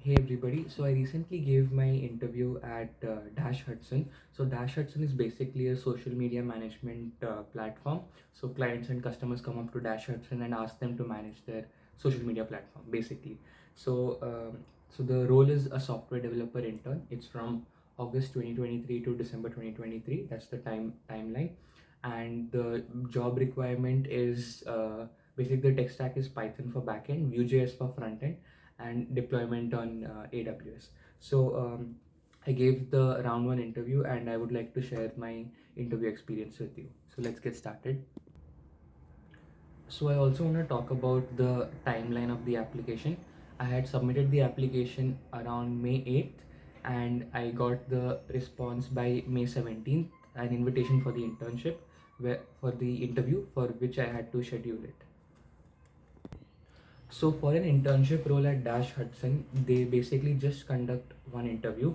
Hey everybody, so I recently gave my interview at Dash Hudson. So Dash Hudson is basically a social media management platform. So clients and customers come up to Dash Hudson and ask them to manage their social media platform basically. So the role is a software developer intern. It's from August 2023 to December 2023. That's the timeline. And the job requirement is basically the tech stack is Python for backend, Vue.js for frontend, and deployment on AWS. So I gave the round one interview and I would like to share my interview experience with you. So let's get started. So I also want to talk about the timeline of the application. I had submitted the application around May 8th and I got the response by May 17th, an invitation for the internship for the interview for which I had to schedule it. So for an internship role at Dash Hudson, they basically just conduct one interview.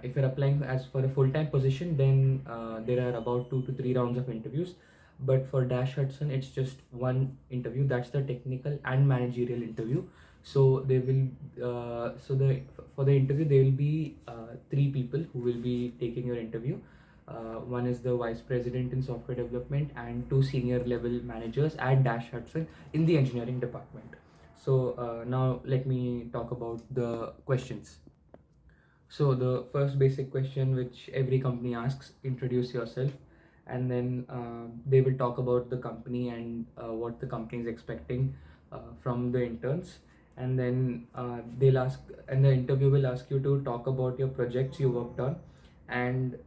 If you're applying as for a full-time position, then there are about 2 to 3 rounds of interviews. But for Dash Hudson, it's just one interview. That's the technical and managerial interview. So they will, so the for the interview there will be 3 people who will be taking your interview. One is the vice president in software development and 2 senior level managers at Dash Hudson in the engineering department. So now let me talk about the questions. So the first basic question which every company asks, introduce yourself, and then they will talk about the company and what the company is expecting from the interns. And then they'll ask, and the interview will ask you to talk about your projects you worked on, and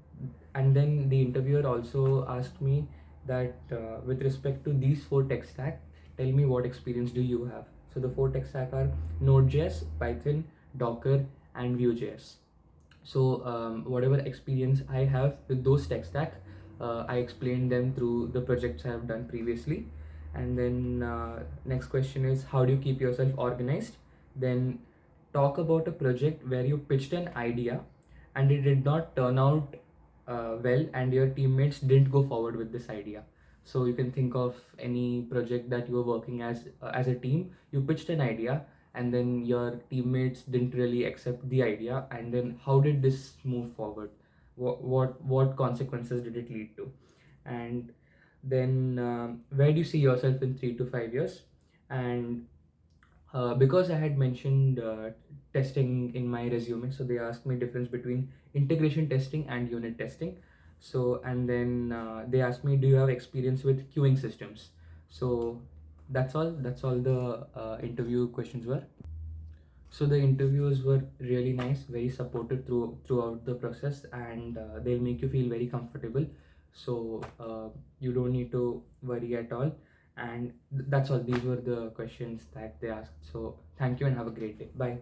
and then the interviewer also asked me that with respect to these 4 tech stack, tell me what experience do you have. So the 4 tech stack are Node.js, Python, Docker, and Vue.js. So whatever experience I have with those tech stack, I explained them through the projects I have done previously. And then next question is, how do you keep yourself organized? Then talk about a project where you pitched an idea and it did not turn out well and your teammates didn't go forward with this idea. So you can think of any project that you were working as a team. You pitched an idea and then your teammates didn't really accept the idea, and then how did this move forward? What consequences did it lead to? And then where do you see yourself in 3 to 5 years? And because I had mentioned testing in my resume, so they asked me difference between integration testing and unit testing. So and then they asked me, do you have experience with queuing systems? So that's all the interview questions were. So the interviews were really nice, very supportive throughout the process, and they'll make you feel very comfortable. So you don't need to worry at all. And that's all. These were the questions that they asked. So thank you and have a great day. Bye.